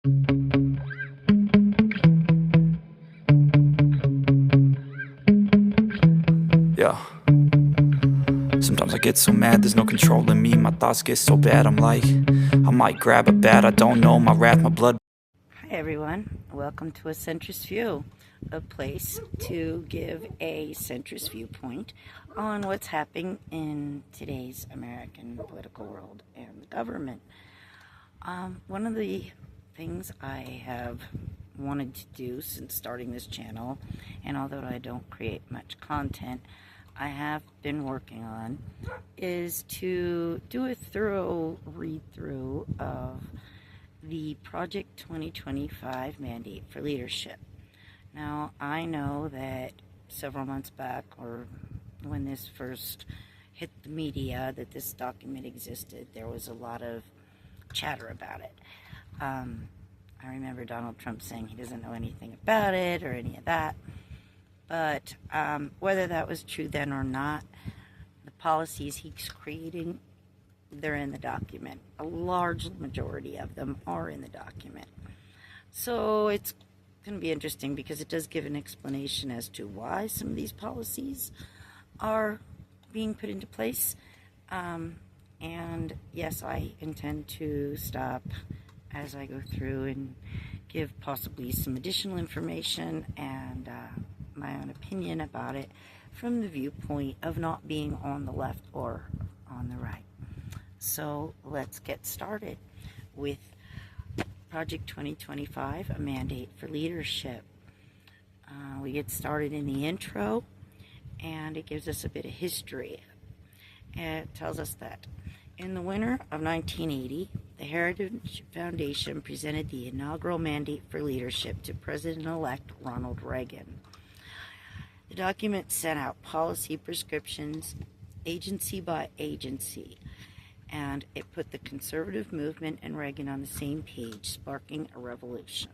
Yeah. Sometimes I get so mad, there's no controlling me. My thoughts get so bad, I'm like, I might grab a bat, I don't know, my wrath, my blood. Hi everyone, welcome to a Centrist View, a place to give a centrist viewpoint on what's happening in today's American political world and the government. One of the things I have wanted to do since starting this channel, and although I don't create much content, I have been working on, is to do a thorough read-through of the Project 2025 mandate for leadership. Now, I know that several months back, or when this first hit the media, that this document existed, there was a lot of chatter about it. I remember Donald Trump saying he doesn't know anything about it or any of that. But whether that was true then or not, the policies he's creating, they're in the document. A large majority of them are in the document. So it's going to be interesting because it does give an explanation as to why some of these policies are being put into place. And yes, I intend to stop as I go through and give possibly some additional information and my own opinion about it from the viewpoint of not being on the left or on the right. So let's get started with Project 2025, a mandate for leadership. We get started in the intro, and it gives us a bit of history. And it tells us that in the winter of 1980, the Heritage Foundation presented the inaugural mandate for leadership to President-elect Ronald Reagan. The document set out policy prescriptions, agency by agency, and it put the conservative movement and Reagan on the same page, sparking a revolution.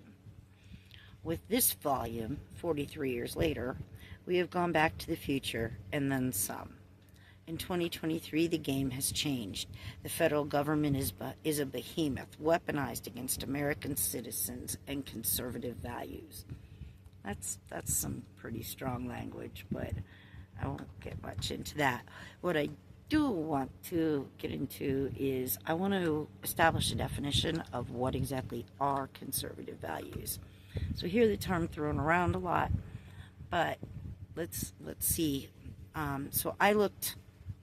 With this volume, 43 years later, we have gone back to the future and then some. In 2023, the game has changed. The federal government is a behemoth, weaponized against American citizens and conservative values. That's some pretty strong language, but I won't get much into that. What I do want to get into is I want to establish a definition of what exactly are conservative values. So hear the term thrown around a lot, but let's see. So I looked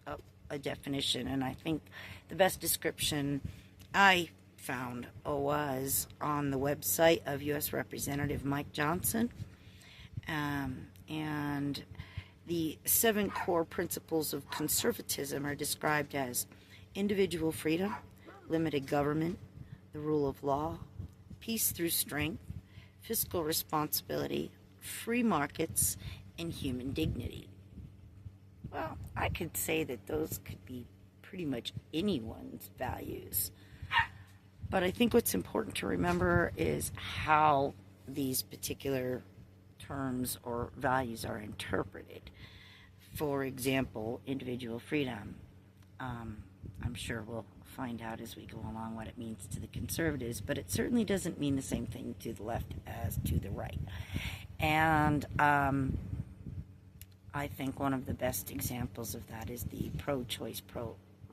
up a definition, and I think the best description I found was on the website of U.S. Representative Mike Johnson, and the 7 core principles of conservatism are described as individual freedom, limited government, the rule of law, peace through strength, fiscal responsibility, free markets, and human dignity. Well, I could say that those could be pretty much anyone's values. But I think what's important to remember is how these particular terms or values are interpreted. For example, individual freedom. I'm sure we'll find out as we go along what it means to the conservatives, but it certainly doesn't mean the same thing to the left as to the right. And I think one of the best examples of that is the pro-choice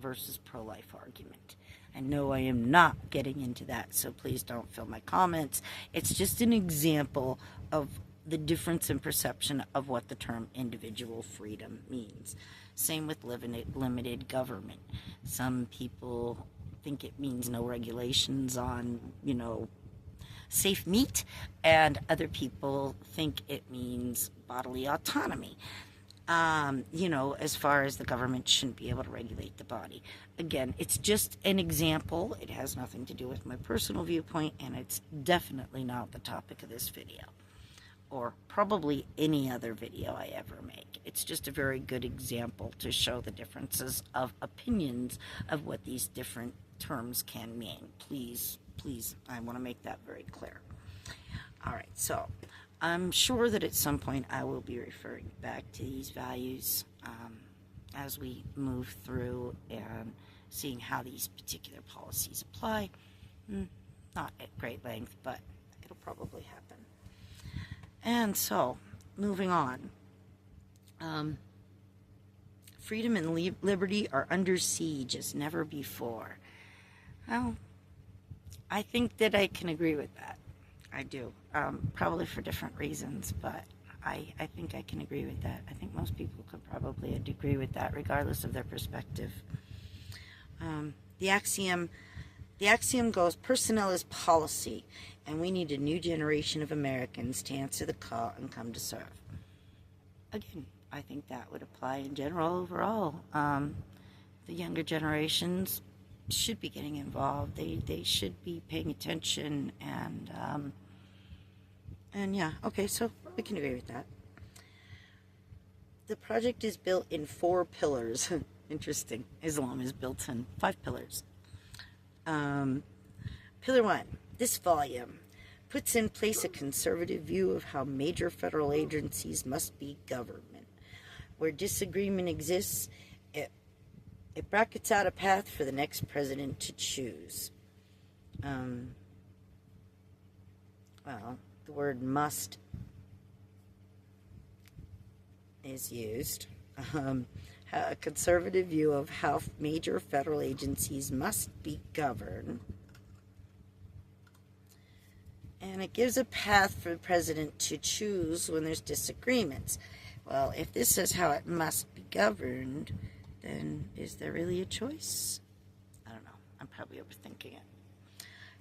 versus pro-life argument. And no, I am not getting into that, so please don't fill my comments. It's just an example of the difference in perception of what the term individual freedom means. Same with limited government. Some people think it means no regulations on, safe meat, and other people think it means bodily autonomy. As far as the government shouldn't be able to regulate the body. Again, it's just an example. It has nothing to do with my personal viewpoint, and it's definitely not the topic of this video, or probably any other video I ever make. It's just a very good example to show the differences of opinions of what these different terms can mean. Please, I want to make that very clear. All right, so I'm sure that at some point I will be referring back to these values as we move through and seeing how these particular policies apply. not at great length, but it'll probably happen. And so, moving on. Freedom and liberty are under siege as never before. Well, I think that I can agree with that. I do. Probably for different reasons, but I think I can agree with that. I think most people could probably agree with that, regardless of their perspective. The axiom goes, personnel is policy, and we need a new generation of Americans to answer the call and come to serve. Again, I think that would apply in general overall. The younger generations should be getting involved. They should be paying attention, and yeah, okay, so we can agree with that. The project is built in 4 pillars. Interesting. Islam is built in 5 pillars. Pillar 1, this volume puts in place a conservative view of how major federal agencies must be governed. Where disagreement exists, it brackets out a path for the next president to choose. Well, the word must is used. A conservative view of how major federal agencies must be governed. And it gives a path for the president to choose when there's disagreements. Well, if this says how it must be governed, then is there really a choice? I don't know. I'm probably overthinking it.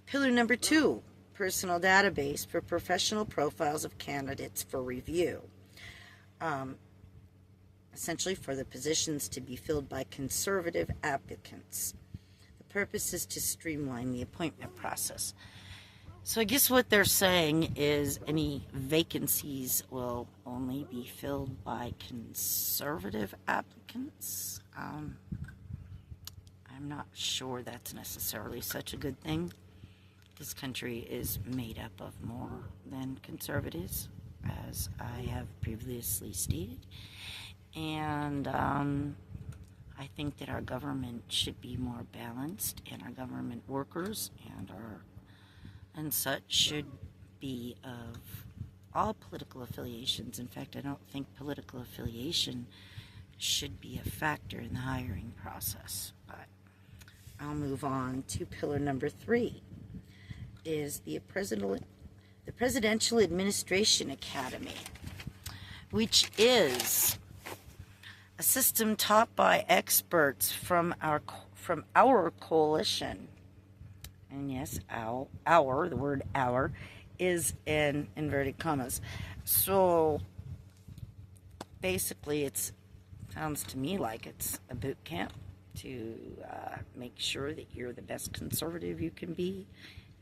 Pillar number 2, personal database for professional profiles of candidates for review. Essentially for the positions to be filled by conservative applicants. The purpose is to streamline the appointment process. So I guess what they're saying is any vacancies will only be filled by conservative applicants. I'm not sure that's necessarily such a good thing. This country is made up of more than conservatives, as I have previously stated. And I think that our government should be more balanced, and our government workers and such should be of all political affiliations. In fact, I don't think political affiliation should be a factor in the hiring process. But I'll move on to pillar number 3, is the Presidential Administration Academy, which is a system taught by experts from our coalition. And yes, the word our is in inverted commas. So basically it sounds to me like it's a boot camp to make sure that you're the best conservative you can be,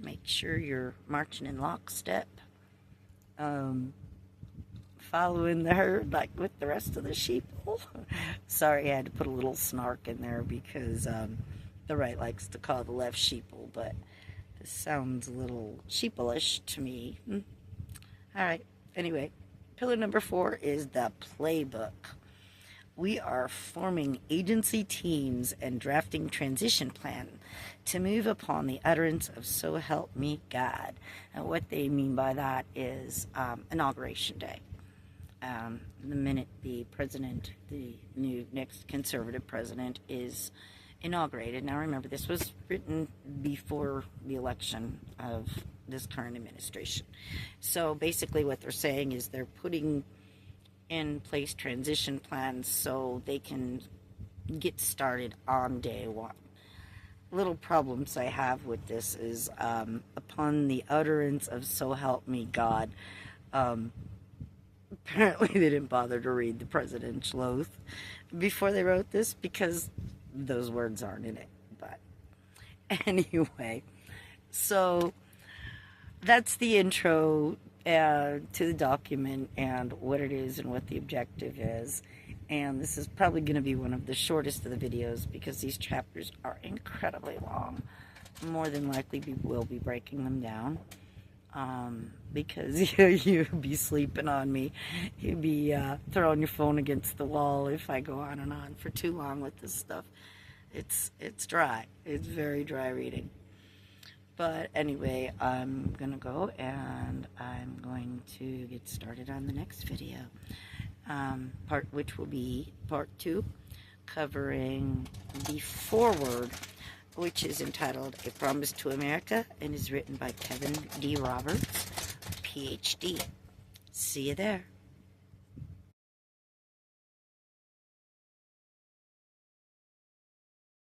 make sure you're marching in lockstep, following the herd like with the rest of the sheeple. Sorry, I had to put a little snark in there because the right likes to call the left sheeple, but this sounds a little sheepleish to me. Alright, anyway, pillar number 4 is the playbook. We are forming agency teams and drafting transition plan to move upon the utterance of so help me God. And what they mean by that is Inauguration Day. The minute the president, the new next conservative president, is inaugurated. Now remember, this was written before the election of this current administration. So basically what they're saying is they're putting in place transition plans so they can get started on day 1. Little problems I have with this is upon the utterance of so help me God. Apparently they didn't bother to read the presidential oath before they wrote this because those words aren't in it. But anyway, so that's the intro to the document and what it is and what the objective is. And this is probably going to be one of the shortest of the videos because these chapters are incredibly long. More than likely we will be breaking them down. Because you'd be sleeping on me. You'd be throwing your phone against the wall if I go on and on for too long with this stuff. It's dry. It's very dry reading. But anyway, I'm gonna go and I'm going to get started on the next video, which will be part 2, covering the foreword, which is entitled A Promise to America and is written by Kevin D. Roberts, PhD. See you there.